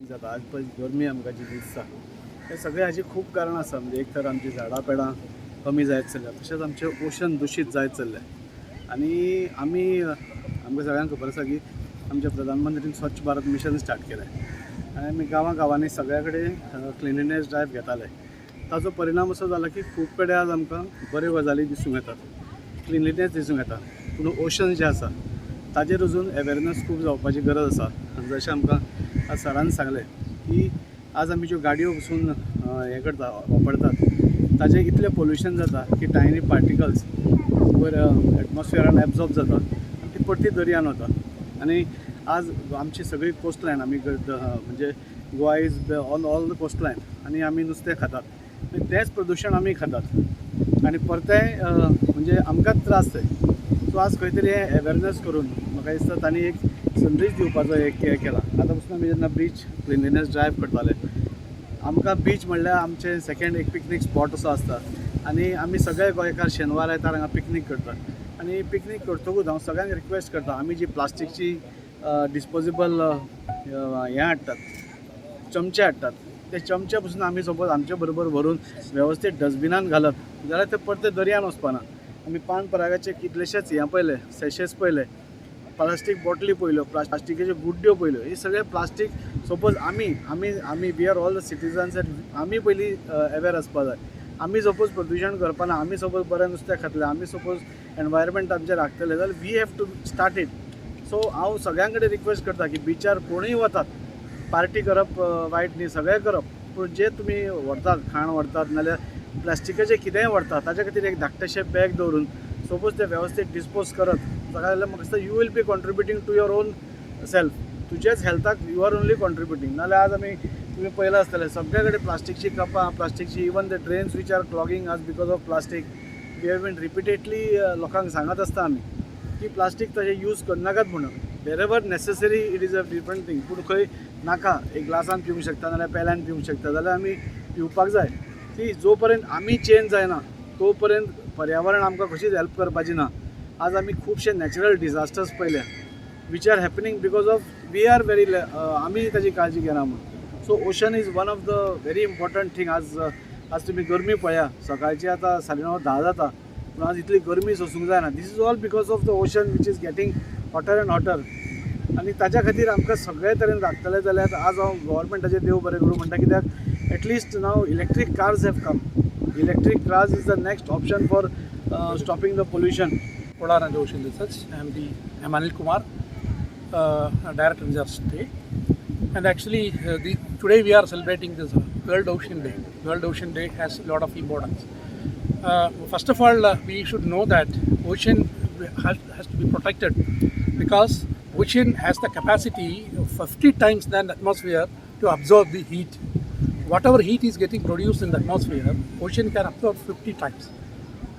जाता आज पळय गरमी आमकां जी दिसता हे सगळे हाजी खूब कारणां आसा. म्हणजे एक तर आमची झाडां पेडां कमी जायत चल्ल्या, तशेंच आमचें ओशन दुशीत जायत चल्लें. आनी आमकां सगळ्यांक खबर आसा की आमच्या प्रधानमंत्रीन स्वच्छ भारत मिशन स्टार्ट केलें आनी आमी गांवांनी सगळ्या कडेन क्लिनलीनेस ड्रायव्ह घेताले. ताचो परिणाम असो जाला की खूब कडेन आज आमकां बऱ्यो गजाली दिसूंक येतात, क्लिनलीनेस दिसूंक येता. पूण ओशन जें आसा ताजेर अजून अवेरनस खूब जावपाची गरज आसा. आनी जशें आमकां आज सरान सांगलें की आज आमी ज्यो गाडयो पसून हें करता वापरतात ताजें इतलें पोल्युशन जाता की टायनी पार्टिकल्स वयर एटमॉस्फियरान एब्जॉर्ब जाता आनी ती परती दर्यान वता. आनी आज आमची सगळी कोस्टलायन आमी म्हणजे Goa is all the coastline आनी आमी नुस्तें खातात. तेंच प्रदूशण आमी खातात आनी परतें म्हणजे आमकांच त्रास ते. सो आज खंय तरी हें अवेरनस करून म्हाका दिसता तांणी एक संदेश दिवपाचो एक हें केला. आतां पसून आमी जेन्ना बीच क्लिनलीनेस ड्रायव्ह करताले आमकां बीच म्हणल्यार आमचें सेकेंड एक पिकनीक स्पॉट असो आसता आनी आमी सगळे गोंयकार शेनवार आयतार हांगा पिकनीक करतात. आनी पिकनीक करतकूच हांव सगळ्यांक रिक्वेस्ट करता आमी जी प्लास्टिकची डिस्पोजेबल हें हाडटात चमचे हाडटात ते चमचे पसून आमी सपोज आमचे बरोबर व्हरून वेवस्थीत डस्टबिनान घालप जाल्यार ते परते दर्यान वचपाना. आमी पान परागाचे कितलेशेच हें पळयले, सेशेस पळयले, प्लास्टीक बॉटली पळयल्यो, प्लास्टिकेच्यो गुड्ड्यो पळयल्यो. हे सगळे प्लास्टीक सपोज आमी we are all the citizens आमी पयलीं अवेर आसपा जाय. आमी सपोज प्रदूशण करपाना, आमी सपोज बरें नुस्तें खातले, आमी सपोज एनवायरमेंट आमचें राखतले जाल्यार we have to start it. So हांव सगळ्यां कडेन रिक्वेस्ट करता की बिचार कोणूय वतात, पार्टी करप वायट न्ही, सगळें करप, पूण जे तुमी व्हरतात खाण व्हरतात नाल्यार प्लास्टिकाचें कितेंय व्हरतात ताचे खातीर एक धाकटेशें बॅग दवरून सपोज ते वेवस्थीत डिस्पोज करत जाल्यार म्हाका दिसता you will be contributing to your own self. तुजेच हेल्थाक यू आर ओन्ली कॉन्ट्रिब्युटींग. नाल्यार आज आमी तुमी पळयलां आसतलें सगळे कडेन प्लास्टिकची कपां, प्लास्टिकची even the drains which are clogging आज because of plastic. We have been repeatedly लोकांक सांगत आसता आमी की प्लास्टीक तशें यूज करनाकात म्हणून. Wherever necessary it is a different thing. पूण खंय नाका एक ग्लासान पिवंक शकता नाल्यार पेल्यान पिवंक शकता जाल्यार आमी पिवपाक जाय. ती जो पर्यंत आमी चेंज जायना तो पर्यंत पर्यावरण आमकां कशीच हेल्प करपाची ना. आज आमी खुबशे नॅचरल डिजास्टर्स पळयल्या वीच are happening because of we are very आमी ताची काळजी घेना म्हणून. So ocean is one of the very important thing. आज तुमी गरमी पळया, सकाळची आतां 9:30 जाता पूण आज इतली गरमी सोसूंक जायना. This is all because of the ocean which is getting hotter and hotter. आनी ताच्या खातीर आमकां सगळे तरेन राखतले जाल्यार आज हांव गव्हर्मेंटाचेर देव बरें करूं म्हणटा. कित्याक at least now electric cars have come. Electric cars is the next option for stopping the pollution. Polar and Ocean Research. I'm Anil Kumar, Director in Research today. And actually, today we are celebrating this World Ocean Day. World Ocean Day has a lot of importance. First of all, we should know that ocean has to be protected because ocean has the capacity of 50 times than the atmosphere to absorb the heat. Whatever heat is getting produced in the atmosphere, ocean can absorb 50 times.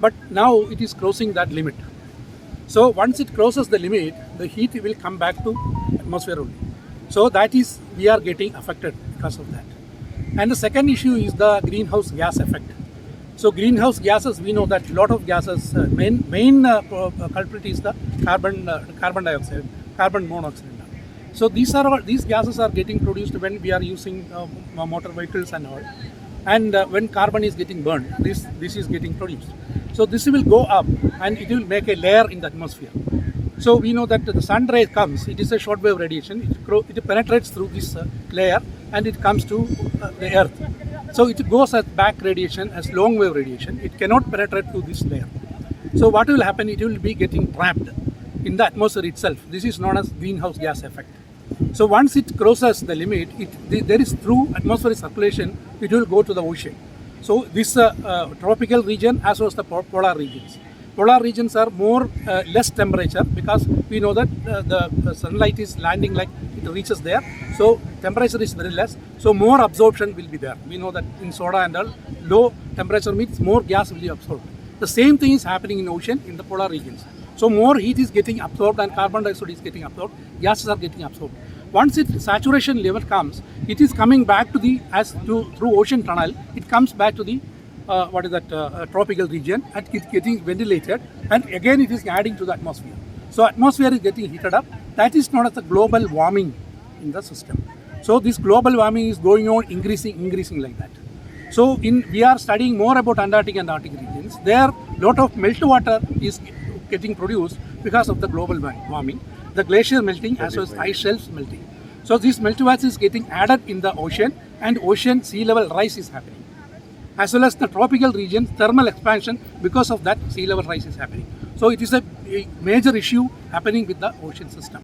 But now it is crossing that limit. So once it crosses the limit, the heat will come back to atmosphere only. So that is, we are getting affected because of that. And the second issue is the greenhouse gas effect. So greenhouse gases, we know that a lot of gases, main culprit is the carbon dioxide, carbon monoxide. So these gases are getting produced when we are using motor vehicles and all. And when carbon is getting burned, this is getting produced. So this will go up and it will make a layer in the atmosphere. So we know that the sun ray comes, it is a short wave radiation, it penetrates through this layer and it comes to the earth. So it goes as back radiation, as long wave radiation. It cannot penetrate through this layer. So what will happen, it will be getting trapped in the atmosphere itself. This is known as greenhouse gas effect. So once it crosses the limit, there is through atmospheric circulation, it will go to the ocean. So this tropical region as well as the polar regions. Polar regions are more less temperature because we know that the sunlight is landing like it reaches there. So temperature is very less. So more absorption will be there. We know that in soda and all, low temperature means more gas will be absorbed. The same thing is happening in ocean in the polar regions. So more heat is getting absorbed and carbon dioxide is getting absorbed. Gases are getting absorbed. Once its saturation level comes, it is coming back to through ocean tunnel. It comes back to the tropical region and it's getting ventilated, and again it is adding to the atmosphere. So atmosphere is getting heated up. That is known as the global warming in the system. So this global warming is going on increasing like that. So we are studying more about Antarctic and Arctic regions. There lot of meltwater is getting produced because of the global warming, the glacier melting as well as ice shelves melting. So this meltwater is getting added in the ocean, and ocean sea level rise is happening. As well as the tropical region, thermal expansion, because of that sea level rise is happening. So it is a major issue happening with the ocean system.